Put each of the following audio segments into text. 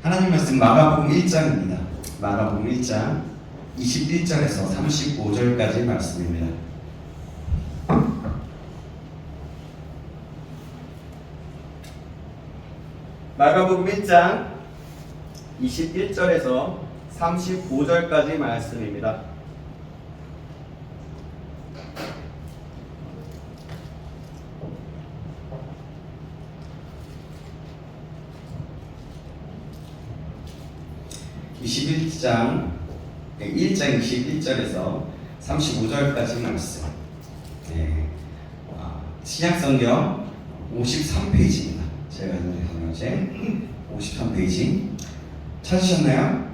하나님 말씀 마가복음 1장입니다. 마가복음 1장 21절에서 35절까지 말씀입니다. 마가복음 1장 21절에서 35절까지 말씀입니다. (21장) 1장 21절에서 35절까지 말씀. 네. 신약성경 53페이지입니다. 제가 현재 성경책 53페이지 찾으셨나요?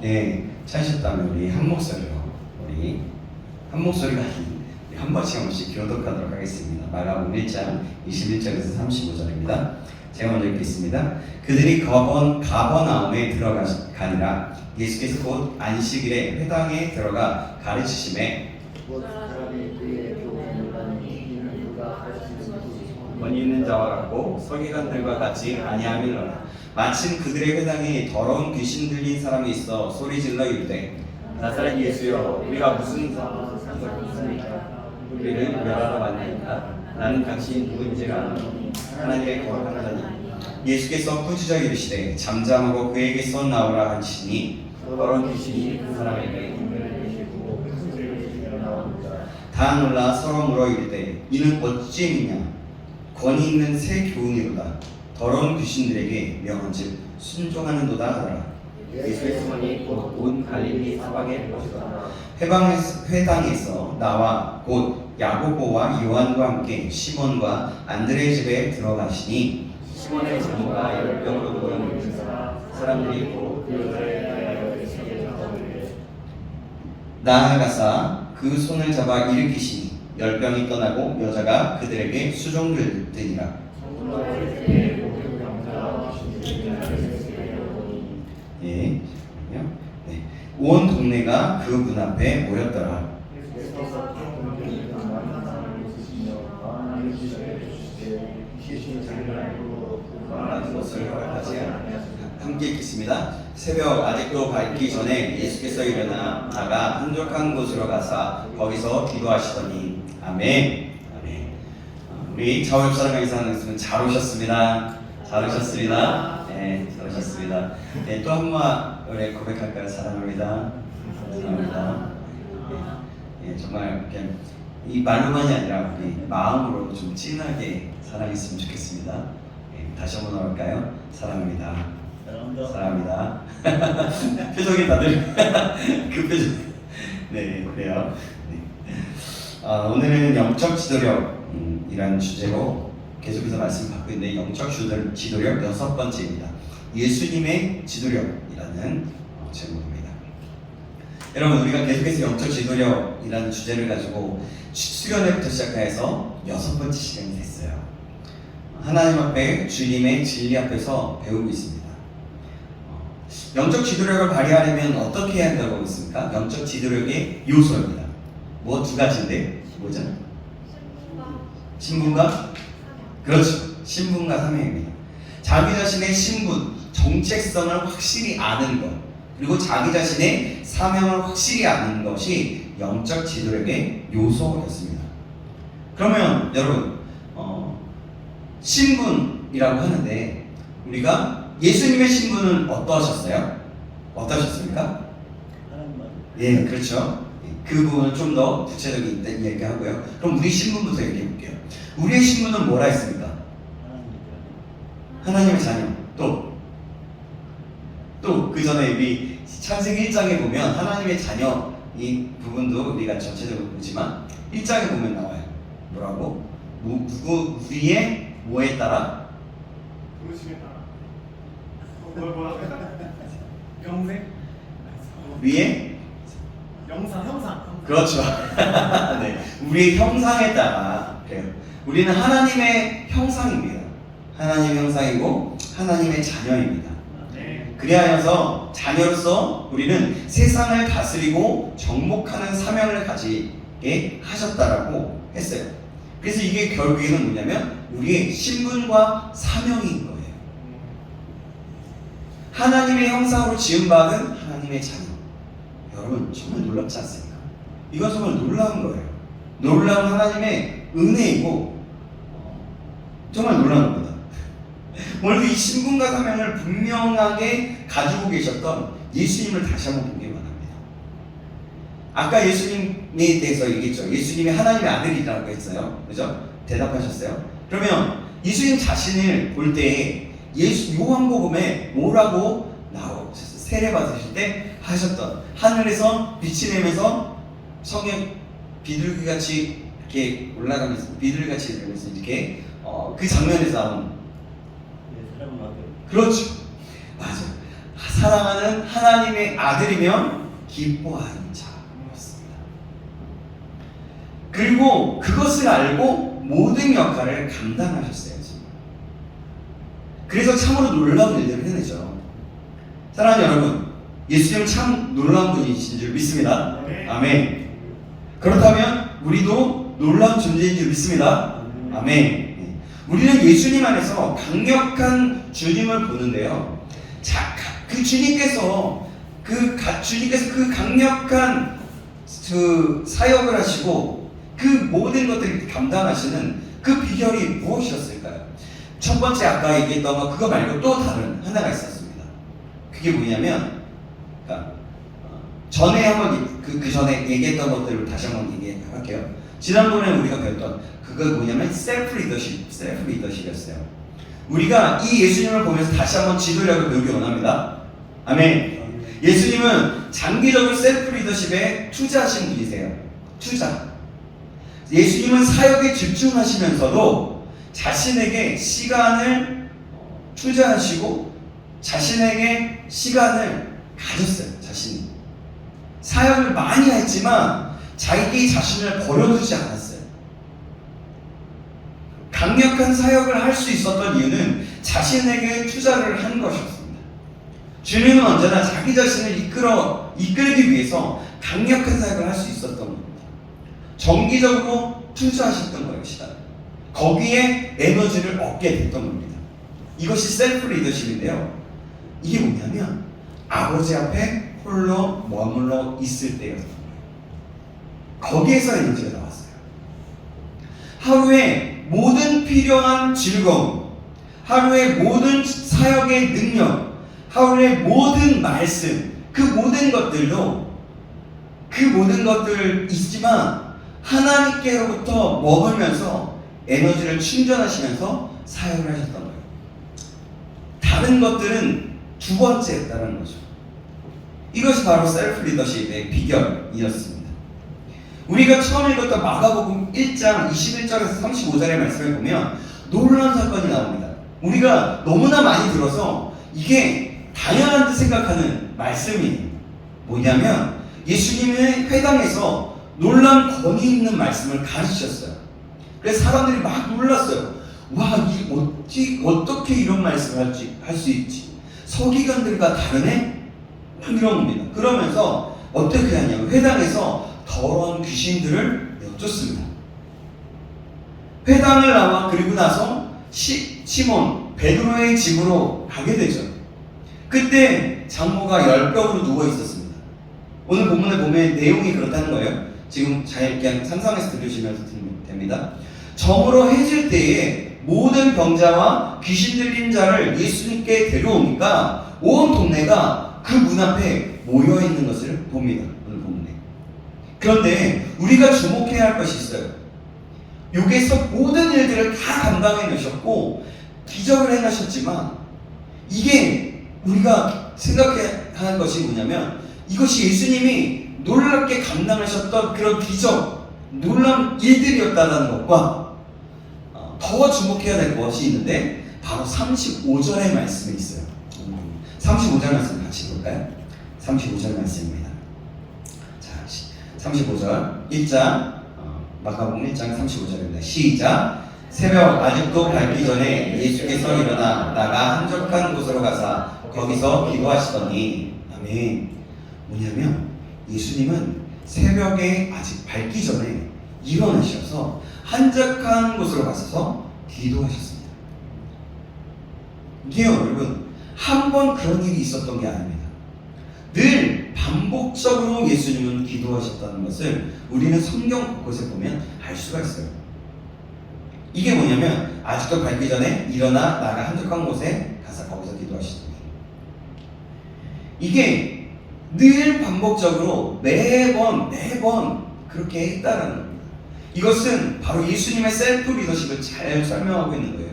네, 찾으셨다면 우리 한 목소리로 한 번씩 교독하도록 하겠습니다. 마가복음 1장 21절에서 35절입니다. 제가 먼저 읽겠습니다. 그들이 가버나움에 들어가니라. 예수께서 곧 안식일에 회당에 들어가 가르치심에 권위 있는 자와 같고 서기관들과 같이 아니함이로라. 마침 그들의 회당에 더러운 귀신 들린 사람이 있어 소리질러 이르되 나사렛 예수여, 우리가 무슨 상관이니까 우리를 멸하러 왔나이까? 나는 당신이 누구인지를 아노니 하나님의 거룩한 자니. 예수께서 꾸짖어 이르시되 잠잠하고 그에게서 나오라 하시니 더러운 귀신이 그 사람에게 인멸되시고 큰 소리를 지르며 나옵니다. 다 놀라 서로 물어 이르되 이는 어찌미냐? 권위 있는 새 교훈이로다. 더러운 귀신들에게 명한즉 순종하는도다 하더라. 예수의 소문이 곧 온 갈릴리 사방에 퍼지더라. 회당에서 나와 곧 야고보와 요한과 함께 시몬과 안드레의 집에 들어가시니 시몬의 장모가 열병으로 누워 있는 사람들이 있고 그 여자의 나이가 세게 잡아오르되 나아가사 그 손을 잡아 일으키시니 열병이 떠나고 여자가 그들에게 수종들더니라. 예, 네. 온 동네가 그 문 앞에 모였더라. 함께 읽겠습니다. 새벽 아직도 밝기 전에 예수께서 일어나다가 한적한 곳으로 가사 거기서 기도하시더니 아멘. 아멘. 우리 자월사랑 강의사는 잘 오셨습니다. 잘 오셨습니다. 네, 잘 오셨습니다. 네, 또 한 번 우리 고백할까요? 사랑합니다. 사랑합니다. 네, 정말 이렇게 이 말로만이 아니라 우리 마음으로 좀 진하게 사랑했으면 좋겠습니다. 네, 다시 한번 나올까요? 사랑합니다. 사랑합니다. 표정이 다들 그 표정. 네, 그래요. 네. 오늘은 영적 지도력이라는 주제로 계속해서 말씀을 받고 있는데 영적 지도력 6번째입니다. 예수님의 지도력이라는 제목입니다. 여러분, 우리가 계속해서 영적 지도력이라는 주제를 가지고 수련회부터 시작해서 6번째 시간이 됐어요. 하나님 앞에 주님의 진리 앞에서 배우고 있습니다. 영적 지도력을 발휘하려면 어떻게 해야 한다고 했습니까? 영적 지도력의 요소입니다. 뭐 두 가지인데 뭐죠? 신분과 그렇죠. 신분과 사명입니다. 자기 자신의 신분, 정체성을 확실히 아는 것, 그리고 자기 자신의 사명을 확실히 아는 것이 영적 지도력의 요소였습니다. 그러면 여러분, 신분이라고 하는데 우리가 예수님의 신분은 어떠하셨어요? 어떠하셨습니까? 예, 그렇죠. 그 부분을 좀 더 구체적인 얘기하고요. 그럼 우리 신분부터 얘기해 볼게요. 우리의 신분은 뭐라 했습니까? 하나님의 자녀. 또 그 전에 우리 창세기 1장에 보면 하나님의 자녀 이 부분도 우리가 전체적으로 보지만 1장에 보면 나와요. 뭐라고? 우리의 뭐에 따라? 부르심에 따라. 뭐라고? 영생? 위에? 형상. 그렇죠. 네, 우리의 형상에 따라 그래요. 우리는 하나님의 형상입니다. 하나님의 형상이고 하나님의 자녀입니다. 네. 그리하여서 자녀로서 우리는 세상을 다스리고 정복하는 사명을 가지게 하셨다라고 했어요. 그래서 이게 결국에는 뭐냐면 우리의 신분과 사명인 거예요. 하나님의 형상으로 지음받은 하나님의 자녀. 여러분 정말 놀랍지 않습니까? 이건 정말 놀라운 거예요. 놀라운 하나님의 은혜이고 정말 놀라운 겁니다. 오늘도 이 신분과 사명을 분명하게 가지고 계셨던 예수님을 다시 한번 보기 원합니다. 아까 예수님에 대해서 얘기했죠. 예수님이 하나님의 아들이라고 했어요. 그죠? 대답하셨어요. 그러면 예수님 자신을 볼 때 요한복음에 뭐라고 나오셨어요? 세례 받으실 때 하셨던 하늘에서 빛이 내면서 성에 비둘기같이 이렇게 올라가면서 비둘기같이 이러면서 이렇게 그 장면에서 나온 그렇죠. 맞아요. 사랑하는 하나님의 아들이면 기뻐하는 자였습니다. 그리고 그것을 알고 모든 역할을 감당하셨어요. 그래서 참으로 놀라운 일들을 해내죠. 사랑하는 여러분, 예수님은 참 놀라운 분이신 줄 믿습니다. 아멘. 그렇다면 우리도 놀라운 존재인 줄 믿습니다. 아멘. 우리는 예수님 안에서 강력한 주님을 보는데요. 자, 그 주님께서 그 강력한 그 사역을 하시고 그 모든 것들을 감당하시는 그 비결이 무엇이었을까요? 첫 번째 아까 얘기했던 거 그거 말고 또 다른 하나가 있었습니다. 그게 뭐냐면, 그러니까 전에 한번 그 전에 얘기했던 것들을 다시 한번 얘기할게요. 지난번에 우리가 배웠던 그거 뭐냐면 셀프 리더십이었어요. 우리가 이 예수님을 보면서 다시 한번 지도력을 배우기 원합니다. 아멘. 예수님은 장기적인 셀프 리더십에 투자하신 분이세요. 투자. 예수님은 사역에 집중하시면서도 자신에게 시간을 투자하시고 자신에게 시간을 가졌어요. 자신이. 사역을 많이 했지만 자기 자신을 버려두지 않았어요. 강력한 사역을 할 수 있었던 이유는 자신에게 투자를 한 것이었습니다. 주님은 언제나 자기 자신을 이끌기 위해서 강력한 사역을 할 수 있었던 겁니다. 정기적으로 투자하셨던 것이다. 거기에 에너지를 얻게 됐던 겁니다. 이것이 셀프 리더십인데요. 이게 뭐냐면 아버지 앞에 홀로 머물러 있을 때였던 거예요. 거기에서 에너지가 나왔어요. 하루에 모든 필요한 즐거움, 하루의 모든 사역의 능력, 하루의 모든 말씀, 그 모든 것들도 그 모든 것들 있지만 하나님께로부터 먹으면서 에너지를 충전하시면서 사역을 하셨던 거예요. 다른 것들은 두 번째였다는 거죠. 이것이 바로 셀프 리더십의 비결이었습니다. 우리가 처음 읽었던 마가복음 1장 21절에서 35절의 말씀을 보면 놀라운 사건이 나옵니다. 우리가 너무나 많이 들어서 이게 당연한 듯 생각하는 말씀이에요. 뭐냐면 예수님의 회당에서 놀라운 권위 있는 말씀을 가르치셨어요. 그래서 사람들이 막 놀랐어요. 와, 어떻게 이런 말씀을 할 수 있지? 서기관들과 다르네? 이런 겁니다. 그러면서 어떻게 하냐면 회당에서 더러운 귀신들을 내쫓습니다. 회당을 나와 그리고 나서 시몬 베드로의 집으로 가게 되죠. 그때 장모가 열병으로 누워 있었습니다. 오늘 본문에 보면 내용이 그렇다는 거예요. 지금 잘 그냥 상상해서 들으시면서 들으면 됩니다. 정으로 해질 때에 모든 병자와 귀신 들린 자를 예수님께 데려오니까 온 동네가 그 문 앞에 모여 있는 것을 봅니다. 오늘 본문에. 그런데 우리가 주목해야 할 것이 있어요. 여기에서 모든 일들을 다 감당해내셨고 기적을 해내셨지만 이게 우리가 생각해야 하는 것이 뭐냐면 이것이 예수님이 놀랍게 감당하셨던 그런 기적, 놀라운 일들이었다는 것과 더 주목해야 될 것이 있는데 바로 35절의 말씀이 있어요. 35절 말씀 같이 볼까요? 35절 말씀입니다. 자, 35절 1장 마가복음 1장 35절입니다. 시작. 새벽 아직도 밝기 전에 예수께서 일어나 나가 한적한 곳으로 가사 거기서 기도하시더니 아멘. 뭐냐면 예수님은 새벽에 아직 밝기 전에 일어나셔서 한적한 곳으로 가셔서 기도하셨습니다. 이게요, 여러분, 한 번 그런 일이 있었던 게 아닙니다. 늘 반복적으로 예수님은 기도하셨다는 것을 우리는 성경 곳곳에 보면 알 수가 있어요. 이게 뭐냐면 아직도 밟기 전에 일어나 나가 한적한 곳에 가서 거기서 기도하시더니, 이게 늘 반복적으로 매번 그렇게 했다라는 겁니다. 이것은 바로 예수님의 셀프 리더십을 잘 설명하고 있는 거예요.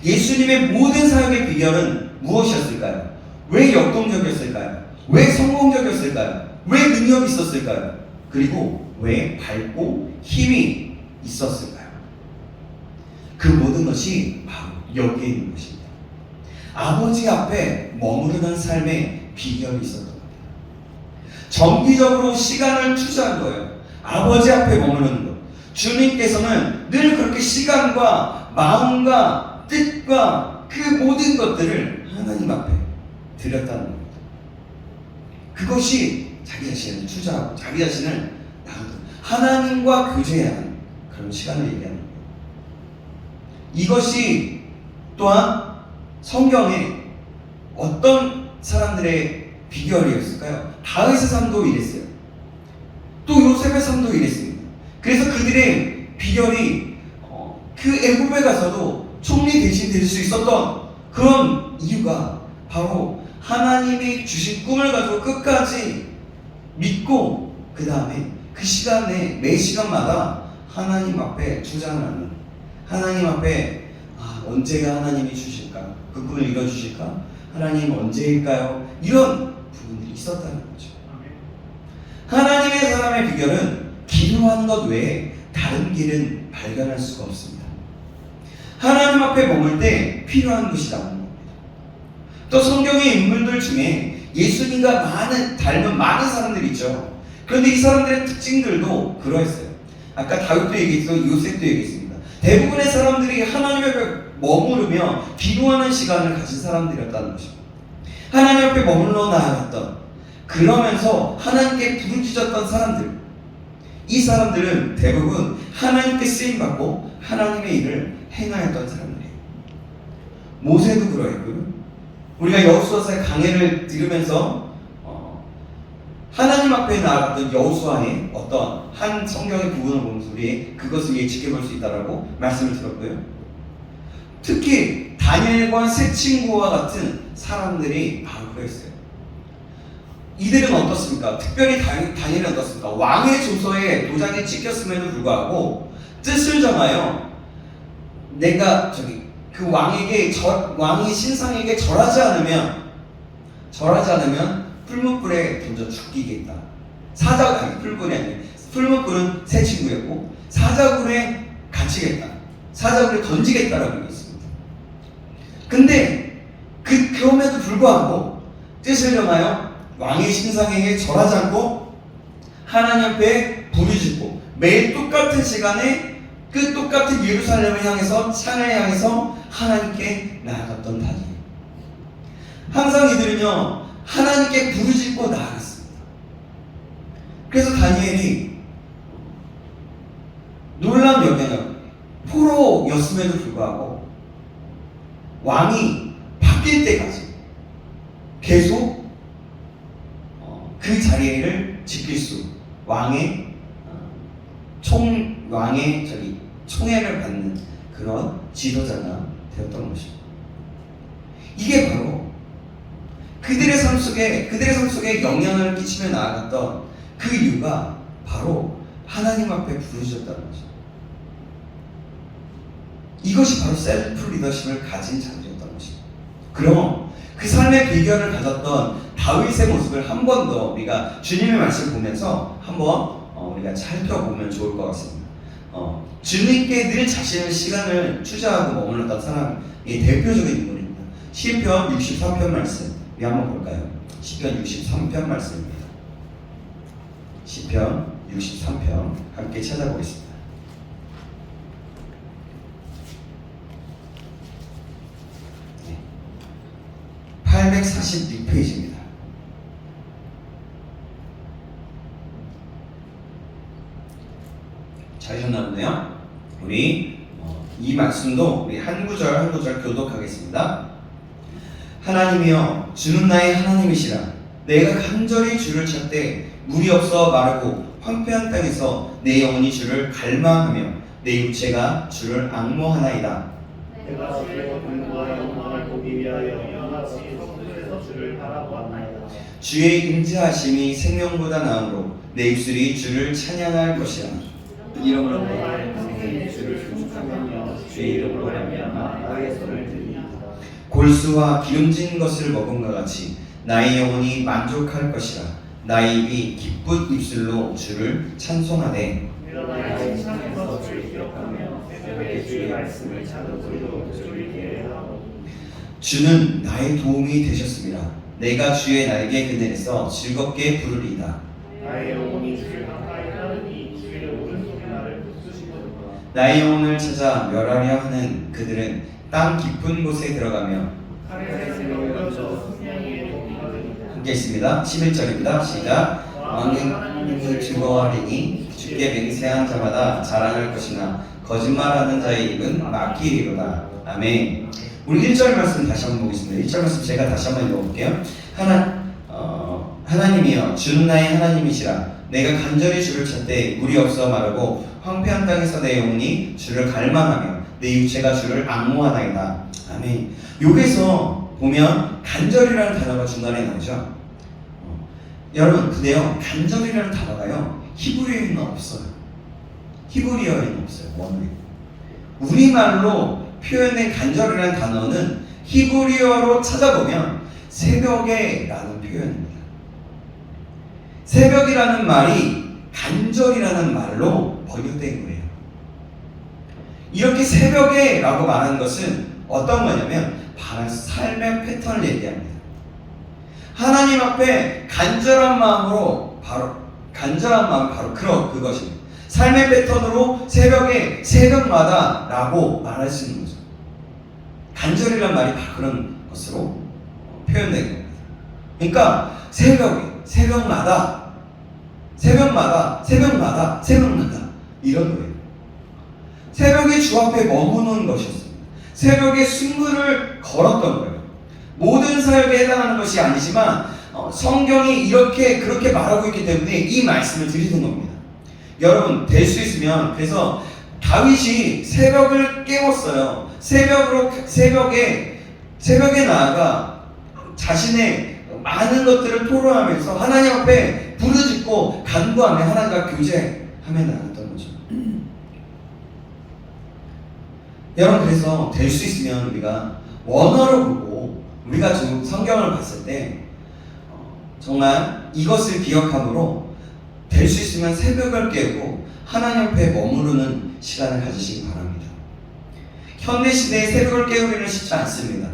예수님의 모든 사역의 비결은 무엇이었을까요? 왜 역동적이었을까요? 왜 성공적이었을까요? 왜 능력이 있었을까요? 그리고 왜 밝고 힘이 있었을까요? 그 모든 것이 바로 여기에 있는 것입니다. 아버지 앞에 머무르는 삶의 비결이 있었던 겁니다. 정기적으로 시간을 투자한 거예요. 아버지 앞에 머무르는 것. 주님께서는 늘 그렇게 시간과 마음과 뜻과 그 모든 것들을 하나님 앞에 드렸다는 겁니다. 그것이 자기 자신을 투자하고 자기 자신을 하나님과 교제하는 그런 시간을 얘기하는 거예요. 이것이 또한 성경에 어떤 사람들의 비결이었을까요? 다윗의 삶도 이랬어요. 또 요셉의 삶도 이랬습니다. 그래서 그들의 비결이 그 애굽에 가서도 총리 대신 될 수 있었던 그런 이유가 바로 하나님이 주신 꿈을 가지고 끝까지 믿고 그 다음에 그 시간에 매 시간마다 하나님 앞에 투자하는, 하나님 앞에 언제가 하나님이 주실까? 그 꿈을 이뤄주실까? 하나님 언제일까요? 이런 부분들이 있었다는 거죠. 하나님의 사람의 비결은 기도하는 것 외에 다른 길은 발견할 수가 없습니다. 하나님 앞에 머물 때 필요한 것이 나오는 겁니다. 또 성경의 인물들 중에 예수님과 닮은 많은 사람들이 있죠. 그런데 이 사람들의 특징들도 그러했어요. 아까 다윗도 얘기했고 요셉도 얘기했습니다. 대부분의 사람들이 하나님 앞에 머무르며 기도하는 시간을 가진 사람들이었다는 것입니다. 하나님 앞에 머물러 나아갔던, 그러면서 하나님께 부르짖었던 사람들, 이 사람들은 대부분 하나님께 쓰임받고 하나님의 일을 행하였던 사람들이에요. 모세도 그러했고요. 우리가 여호수아서의 강해를 들으면서 하나님 앞에 나아갔던 여호수아의 어떤 한 성경의 부분을 보면서 우리 그것을 예측해 볼 수 있다라고 말씀을 들었고요. 특히 다니엘과 세 친구와 같은 사람들이 바로 그랬어요. 이들은 어떻습니까? 특별히 다니엘은 어떻습니까? 왕의 조서에 도장이 찍혔음에도 불구하고 뜻을 정하여 내가 그 왕이 신상에게 절하지 않으면 풀무불에 던져 죽이겠다. 풀무불이 아니에요. 풀무불은 세 친구였고 사자굴에 갇히겠다. 사자굴에 던지겠다라고 얘기했습니다. 근데 그럼에도 불구하고 뜻을 정하여 왕의 신상에게 절하지 않고 하나님 앞에 부르짖고 매일 똑같은 시간에 그 똑같은 예루살렘을 향해서 창을 향해서 하나님께 나아갔던 다니엘. 항상 이들은요 하나님께 부르짖고 나아갔습니다. 그래서 다니엘이 놀라운 영향을, 포로였음에도 불구하고 왕이 바뀔 때까지 계속 그 자리를 지킬 수, 왕의 총애를 받는 그런 지도자가 되었던 것입니다. 이게 바로 그들의 삶 속에 영향을 끼치며 나아갔던 그 이유가 바로 하나님 앞에 부르짖었다는 거죠. 이것이 바로 셀프 리더십을 가진 자들이었던 것입니다. 그럼 그 삶의 비결을 가졌던 다윗의 모습을 한 번 더 우리가 주님의 말씀을 보면서 한번 우리가 살펴보면 좋을 것 같습니다. 주님께 늘 자신의 시간을 투자하고 머물렀던 사람의 대표적인 인물입니다. 시편 63편 말씀 우리 한번 볼까요? 시편 63편 말씀입니다. 시편 63편 함께 찾아보겠습니다. 네. 846페이지입니다. 잘하셨나 보네요. 우리 이 말씀도 우리 한 구절 한 구절 교독하겠습니다. 하나님이여 주는 나의 하나님이시라. 내가 간절히 주를 찾되 물이 없어 마르고 황폐한 땅에서 내 영혼이 주를 갈망하며 내 육체가 주를 앙모하나이다. 내가 주의 공부와 영광을 보기 위하여 이같이 성문에서 주를 바라보았나이다. 주의 인자하심이 생명보다 나으로 내 입술이 주를 찬양할 것이라. 이름으로 나의 평생에 주를 충성하며 주의 이름으로 말미암아 나의 손을 들리다. 골수와 기름진 것을 먹음과 같이 나의 영혼이 만족할 것이라. 나의 입이 기쁜 입술로 주를 찬송하되 내가 나의 신상에서 주를 기억하며 새벽에 주의 말씀을 작은 소리로 주를 예배하고 주는 나의 도움이 되셨습니다. 내가 주의 날개 그늘에서 즐겁게 부르리이다. 나의 영혼이 주를 가까이 따르니 주의 오른손이 나를 붙드시거든요. 나의 영혼을 찾아 멸하려 하는 그들은 땅 깊은 곳에 들어가며 칼에 새겨져 승냥이의 도끼가 되리라. 함께 있습니다. 11절입니다. 시작. 왕은 즐거워하리니 주께 맹세한 자마다 자랑할 것이나 거짓말하는 자의 입은 막히리로다. 아멘. 우리 1절 말씀 다시 한번 보겠습니다. 1절 말씀 제가 다시 한번 읽어볼게요. 하나님이여 주는 나의 하나님이시라. 내가 간절히 주를 찾되 물이 없어 마르고 황폐한 땅에서 내 영혼이 주를 갈망하며 내 육체가 주를 앙모하나이다. 아멘. 여기서 보면 간절이라는 단어가 중간에 나오죠. 여러분 근데요 간절이라는 단어가요 히브리어에는 없어요. 히브리어에는 없어요. 원래 우리말로 표현된 간절이라는 단어는 히브리어로 찾아보면 새벽에라는 표현입니다. 새벽이라는 말이 간절이라는 말로 번역된 거예요. 이렇게 새벽에라고 말하는 것은 어떤 거냐면 바로 삶의 패턴을 얘기합니다. 하나님 앞에 간절한 마음으로 바로 그것입니다. 삶의 패턴으로 새벽마다라고 말할 수 있는 거죠. 간절이란 말이 바로 그런 것으로 표현된 겁니다. 그러니까 새벽마다 이런 거예요. 새벽에 주 앞에 머무는 것이었습니다. 새벽에 승부를 걸었던 거예요. 모든 사역에 해당하는 것이 아니지만 성경이 그렇게 말하고 있기 때문에 이 말씀을 드리는 겁니다. 여러분 될 수 있으면 그래서 다윗이 새벽을 깨웠어요. 새벽에 나아가 자신의 많은 것들을 토로하면서 하나님 앞에 부르짖고 간구하며 하나님과 교제하며 나갔던 거죠. 여러분 그래서 될 수 있으면 우리가 원어로 보고 우리가 좀 성경을 봤을 때 정말 이것을 기억함으로 될 수 있으면 새벽을 깨우고 하나님 앞에 머무르는 시간을 가지시기 바랍니다. 현대 시대에 새벽을 깨우기는 쉽지 않습니다.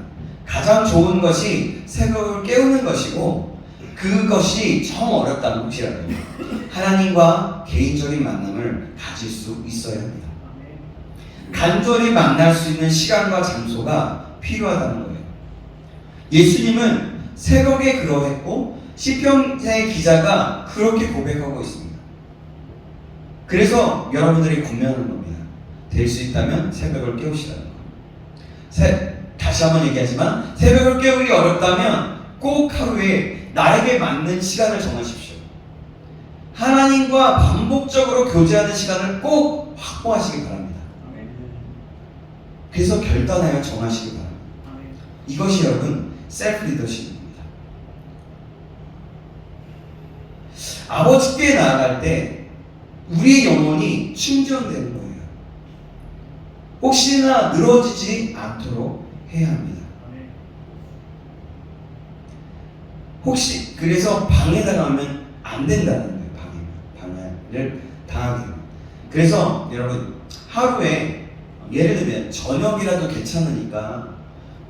가장 좋은 것이 새벽을 깨우는 것이고 그것이 정 어렵다면 혹시라도 하나님과 개인적인 만남을 가질 수 있어야 합니다. 간절히 만날 수 있는 시간과 장소가 필요하다는 거예요. 예수님은 새벽에 그러했고 시편의 기자가 그렇게 고백하고 있습니다. 그래서 여러분들이 권면하는 겁니다. 될 수 있다면 새벽을 깨우시라는 거예요. 다시 한번 얘기하지만 새벽을 깨우기 어렵다면 꼭 하루에 나에게 맞는 시간을 정하십시오. 하나님과 반복적으로 교제하는 시간을 꼭 확보하시기 바랍니다. 그래서 결단하여 정하시기 바랍니다. 이것이 여러분 셀프 리더십입니다. 아버지께 나아갈 때 우리의 영혼이 충전되는 거예요. 혹시나 늘어지지 않도록 해야 합니다. 혹시 그래서 방해당하면 안 된다는 거예요. 방해를 당하게. 그래서 여러분 하루에 예를 들면 저녁이라도 괜찮으니까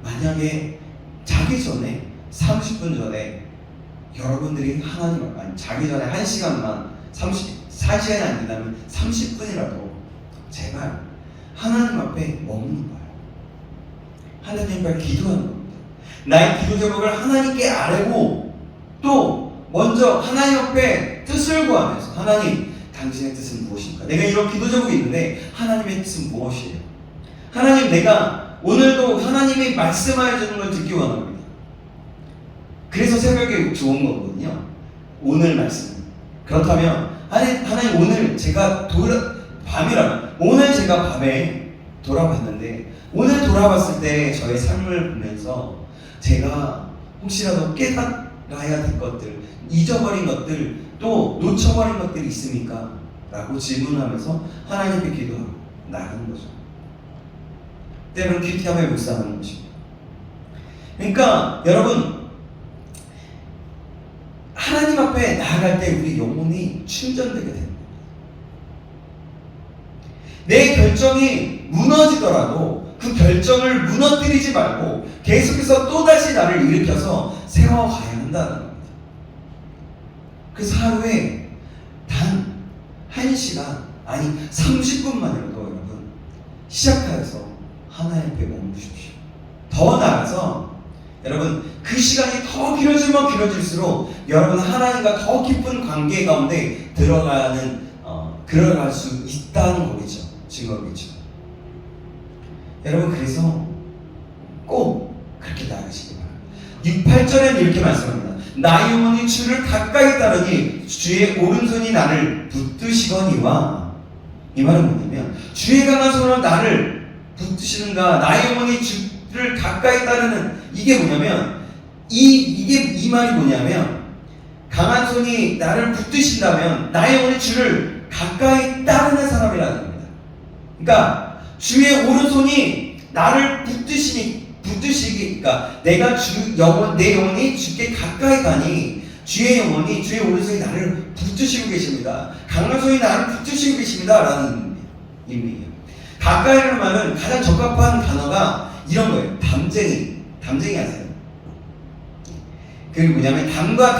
만약에 자기 전에 30분 전에 여러분들이 하나님 자기 전에 1시간만 4시간이 안 된다면 30분이라도 제발 하나님 앞에 머무는 거예요. 하나님 앞에 기도하는 겁니다. 나의 기도 제목을 하나님께 아뢰고 또 먼저 하나님 앞에 뜻을 구하면서 하나님 당신의 뜻은 무엇입니까? 내가 이런 기도 제목이 있는데 하나님의 뜻은 무엇이에요? 하나님 내가 오늘도 하나님이 말씀하여 주는 걸 듣기 원합니다. 그래서 새벽에 좋은 거거든요. 오늘 말씀. 그렇다면 하나님 오늘 제가 밤이라면 오늘 제가 밤에 돌아봤는데 오늘 돌아봤을 때 저의 삶을 보면서 제가 혹시라도 깨달아야 될 것들, 잊어버린 것들, 또 놓쳐버린 것들이 있습니까? 라고 질문하면서 하나님께 기도하고 나가는 거죠. 때로는 큐티함에 묵상하는 것입니다. 그러니까 여러분, 하나님 앞에 나아갈 때 우리 영혼이 충전되게 됩니다. 내 결정이 무너지더라도 그 결정을 무너뜨리지 말고 계속해서 또다시 나를 일으켜서 세워가야 한다는 겁니다. 그래서 하루에 단 1시간, 아니 30분만이라도 여러분 시작하여서 하나님 앞에 머무르십시오. 더 나아가서 여러분 그 시간이 더 길어지면 길어질수록 여러분 하나님과 더 깊은 관계 가운데 들어갈 수 있다는 거겠죠. 증거겠죠. 여러분 그래서 꼭 그렇게 나아가시기 바랍니다. 8절에는 이렇게 말씀합니다. 나의 영혼이 주를 가까이 따르니 주의 오른손이 나를 붙드시거니와. 이 말은 뭐냐면 주의 강한 손으로 나를 붙드시는가, 나의 영혼이 주를 가까이 따르는, 이게 뭐냐면 이 말이 뭐냐면 강한 손이 나를 붙드신다면 나의 영혼이 주를 가까이 따르는 사람이라는 겁니다. 그러니까 주의 오른손이 나를 붙드시니까 내가 내 영혼이 주께 가까이 가니 주의 오른손이 나를 붙드시고 계십니다. 강한 손이 나를 붙드시고 계십니다. 라는 의미예요. 가까이라는 말은 가장 적합한 단어가 이런 거예요. 담쟁이 아세요? 그게 뭐냐면 담과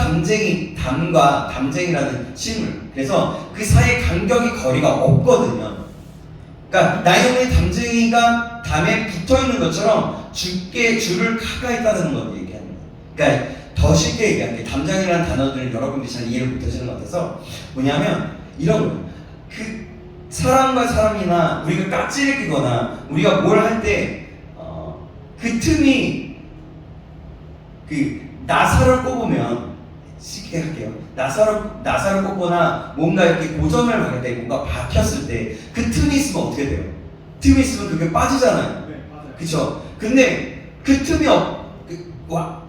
담쟁이라는 식물. 그래서 그 사이에 간격이 거리가 없거든요. 그러니까 나의 영혼의 담쟁이가 담에 붙어 있는 것처럼 주를 가까이 따르는 걸 얘기합니다. 그러니까 더 쉽게 얘기할게요. 담장이라는 단어들을 여러분들이 잘 이해를 못하시는 것 같아서 뭐냐면 이런 거예요. 그 사람과 사람이나 우리가 깍지를 끼거나 우리가 뭘 할 때 그 틈이 나사를 꼽으면 쉽게 할게요. 나사를 꼽거나 뭔가 이렇게 고정을 할 때 뭔가 박혔을 때 그 틈이 있으면 어떻게 돼요? 틈이 있으면 그게 빠지잖아요. 네, 맞아요. 그쵸? 근데 그 틈이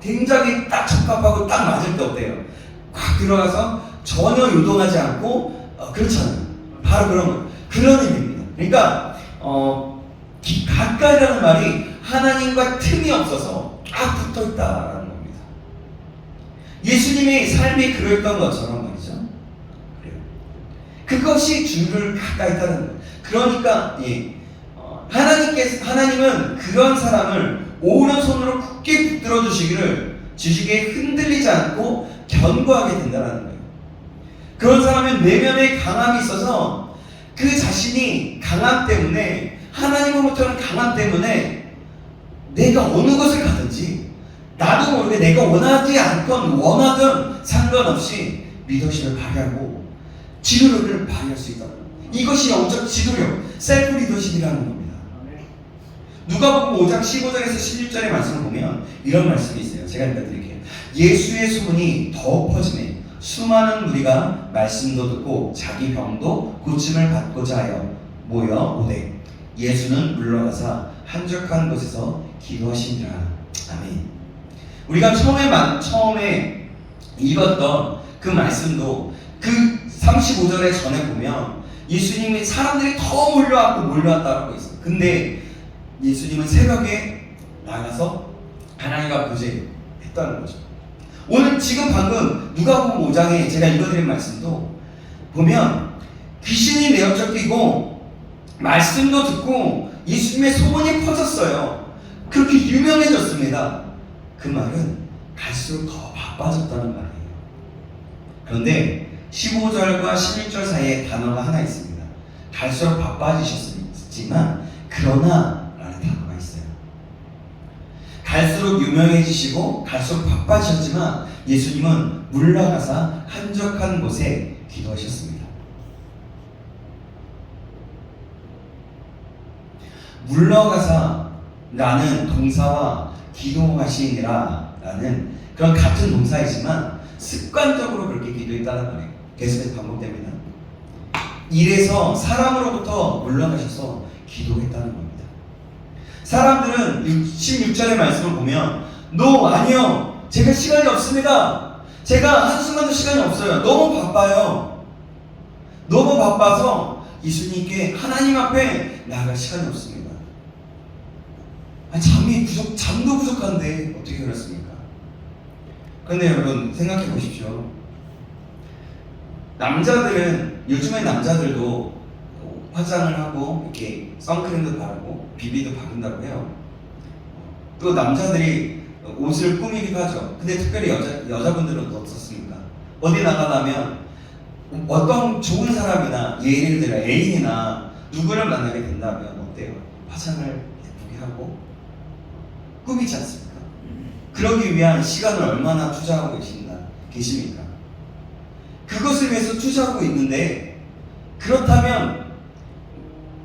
굉장히 딱 적합하고 딱 맞을 때 어때요? 꽉 들어가서 전혀 요동하지 않고 그렇잖아요. 바로 그런 의미입니다. 그러니까 가까이라는 말이 하나님과 틈이 없어서 딱 붙어있다라는 겁니다. 예수님의 삶이 그랬던 것처럼 말이죠. 그래요. 그것이 주를 가까이 따르는 거예요. 그러니까 하나님은 그런 사람을 오른손으로 굳게 붙들어 주시기에 흔들리지 않고 견고하게 된다는 거예요. 그런 사람은 내면에 강함이 있어서 그 자신이 강함 때문에, 하나님으로부터는 강함 때문에 내가 어느 곳을 가든지 나도 모르게 내가 원하지 않건 원하든 상관없이 리더십을 발휘하고 지도력을 발휘할 수 있다. 이것이 영적 지도력, 셀프 리더십이라는 겁니다. 누가복음 5장 15절에서 16절의 말씀을 보면 이런 말씀이 있어요. 제가 읽어드릴게요. 예수의 소문이 더 퍼지매 수많은 무리가 말씀도 듣고 자기 병도 고침을 받고자 하여 모여 오되 예수는 물러가사 한적한 곳에서 기도하시니라. 아멘. 우리가 처음에 읽었던 그 말씀도 그 35절에 전에 보면 예수님이 사람들이 더 몰려왔다고 있어요. 근데 예수님은 새벽에 나가서 하나님과 교제했다는 거죠. 오늘 지금 방금 누가복음 5장에 제가 읽어드린 말씀도 보면 귀신이 내어쫓기고 말씀도 듣고 예수님의 소문이 퍼졌어요. 그렇게 유명해졌습니다. 그 말은 갈수록 더 바빠졌다는 말이에요. 그런데 15절과 16절 사이에 단어가 하나 있습니다. 갈수록 바빠지셨지만 그러나 라는 단어가 있어요. 갈수록 유명해지시고 갈수록 바빠지셨지만 예수님은 물러가사 한적한 곳에 기도하셨습니다. 물러가사 라는 동사와 기도하시니라 라는 그런 같은 동사이지만 습관적으로 그렇게 기도했다는 말이에요. 계속해서 반복됩니다. 이래서 사람으로부터 물러나셔서 기도했다는 겁니다. 사람들은 16절의 말씀을 보면 아니요, 제가 시간이 없습니다. 제가 한순간도 시간이 없어요. 너무 바빠요. 너무 바빠서 예수님께 하나님 앞에 나아갈 시간이 없습니다. 잠도 부족한데 어떻게 그렇습니까? 그런데 여러분 생각해 보십시오. 요즘의 남자들도 화장을 하고 이렇게 선크림도 바르고 비비도 바른다고 해요. 또 남자들이 옷을 꾸미기도 하죠. 근데 특별히 여자분들은 어떻습니까? 어디 나가면 어떤 좋은 사람이나 예를 들어 애인이나 누구를 만나게 된다면 어때요? 화장을 예쁘게 하고 꾸미지 않습니까? 그러기 위한 시간을 얼마나 투자하고 계십니까? 그것을 위해서 투자하고 있는데, 그렇다면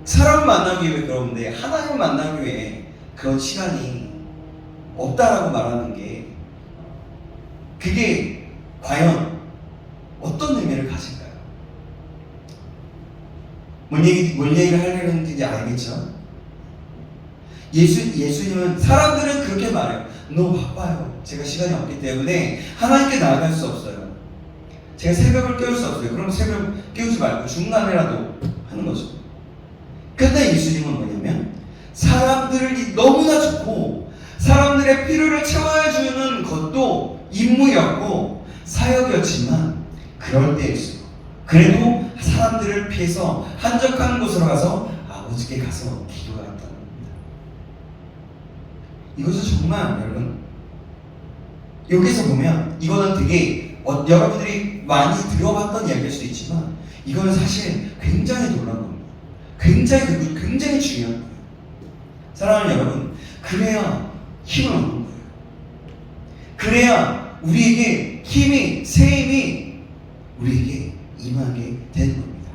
사람을 만나기 위해 그러는데 하나님을 만나기 위해 그런 시간이 없다라고 말하는 게, 그게 과연 어떤 의미를 가질까요? 뭔 얘기를 하려는지 알겠죠? 예수님은, 사람들은 그렇게 말해요. 너무 바빠요. 제가 시간이 없기 때문에 하나님께 나아갈 수 없어요. 제가 새벽을 깨울 수 없어요. 그럼 새벽 깨우지 말고 중간에라도 하는 거죠. 근데 예수님은 뭐냐면, 사람들이 너무나 좋고 사람들의 필요를 채워주는 것도 임무였고 사역이었지만, 그럴 때일수록 그래도 사람들을 피해서 한적한 곳으로 가서 아버지께 가서 기도했다는 겁니다. 이것은 정말 여러분, 여기서 보면 이거는 되게 여러분들이 많이 들어봤던 이야기일 수도 있지만, 이거는 사실 굉장히 놀라운 겁니다. 굉장히 중요한 거예요. 사랑하는 여러분, 그래야 힘을 얻는 거예요. 그래야 우리에게 새 힘이 우리에게 임하게 되는 겁니다.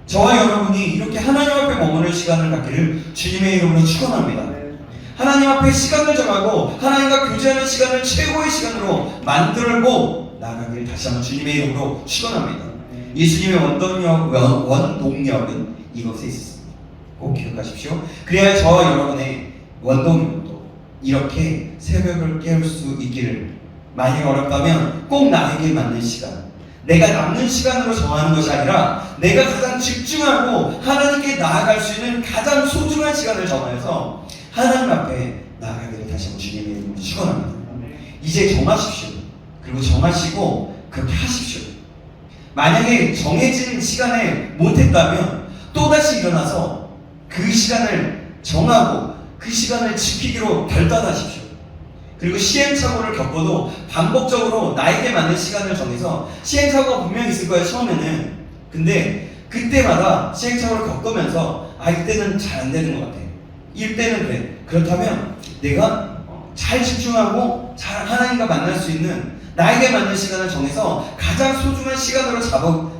저와 여러분이 이렇게 하나님 앞에 머무는 시간을 갖기를 주님의 이름으로 축원합니다. 하나님 앞에 시간을 정하고 하나님과 교제하는 시간을 최고의 시간으로 만들고 나가기를 다시 한번 주님의 이름으로 축원합니다. 예수님의 원동력은 이것에 있습니다. 꼭 기억하십시오. 그래야 저와 여러분의 원동력도 이렇게 새벽을 깨울 수 있기를, 만약 어렵다면 꼭 나에게 맞는 시간, 내가 남는 시간으로 정하는 것이 아니라 내가 가장 집중하고 하나님께 나아갈 수 있는 가장 소중한 시간을 정하여서 하나님 앞에 나아가기를 다시 한번 주님의 이름으로 축원합니다. 이제 정하십시오. 그리고 정하시고 그렇게 하십시오. 만약에 정해진 시간에 못했다면 또다시 일어나서 그 시간을 정하고 그 시간을 지키기로 결단하십시오. 그리고 시행착오를 겪어도 반복적으로 나에게 맞는 시간을 정해서, 시행착오가 분명히 있을 거예요, 처음에는. 근데 그때마다 시행착오를 겪으면서 이때는 잘 안 되는 것 같아, 이때는 그래. 그렇다면 내가 잘 집중하고 잘 하나님과 만날 수 있는 나에게 맞는 시간을 정해서 가장 소중한 시간으로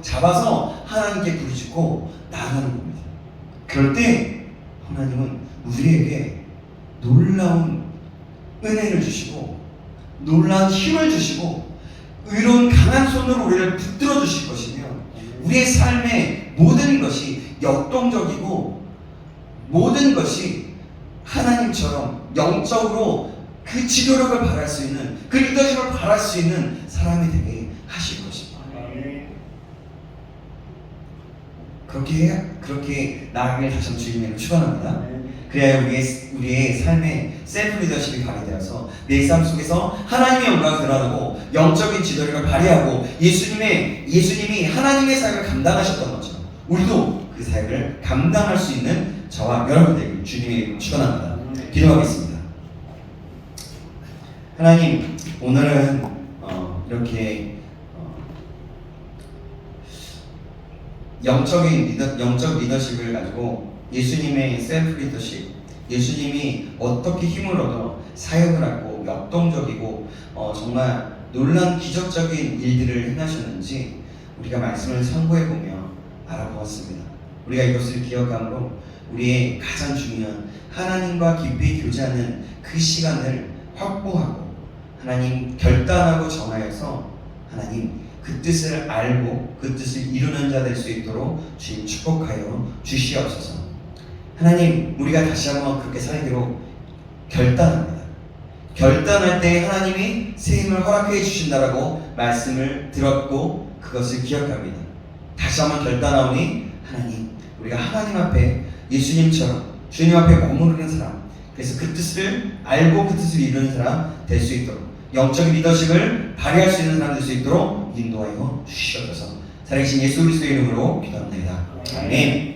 잡아서 하나님께 부르짖고 나아가는 겁니다. 그럴 때 하나님은 우리에게 놀라운 은혜를 주시고 놀라운 힘을 주시고 의로운 강한 손으로 우리를 붙들어 주실 것이며, 우리의 삶의 모든 것이 역동적이고 모든 것이 하나님처럼 영적으로 그 지도력을 발할 수 있는, 그 리더십을 발할 수 있는 사람이 되게 하실 것입니다. 그렇게 나아가길 다시 한번 주님을 축원합니다. 그래야 우리의 삶의 셀프 리더십이 발휘되어서 내 삶 속에서 하나님의 영광을 드러나고 영적인 지도력을 발휘하고 예수님이 하나님의 사역을 감당하셨던 것처럼 우리도 그 사역을 감당할 수 있는 저와 여러분들에게 주님의 이름으로 축원합니다. 기도하겠습니다. 하나님, 오늘은 이렇게 영적 리더십을 가지고 예수님의 셀프 리더십, 예수님이 어떻게 힘을 얻어 사역을 하고 역동적이고 정말 놀라운 기적적인 일들을 행하셨는지 우리가 말씀을 참고해보며 알아보았습니다. 우리가 이것을 기억함으로 우리의 가장 중요한 하나님과 깊이 교제하는 그 시간을 확보하고 하나님 결단하고 정하여서 하나님 그 뜻을 알고 그 뜻을 이루는 자 될 수 있도록 주님 축복하여 주시옵소서. 하나님, 우리가 다시 한번 그렇게 살기로 결단합니다. 결단할 때 하나님이 새 힘을 허락해 주신다라고 말씀을 들었고 그것을 기억합니다. 다시 한번 결단하오니 하나님, 우리가 하나님 앞에 예수님처럼 주님 앞에 머무르는 사람, 그래서 그 뜻을 알고 그 뜻을 이루는 사람 될 수 있도록 영적인 리더십을 발휘할 수 있는 사람 될 수 있도록 인도하여 주시옵소서. 살아계신 예수 그리스도의 이름으로 기도합니다. 아멘.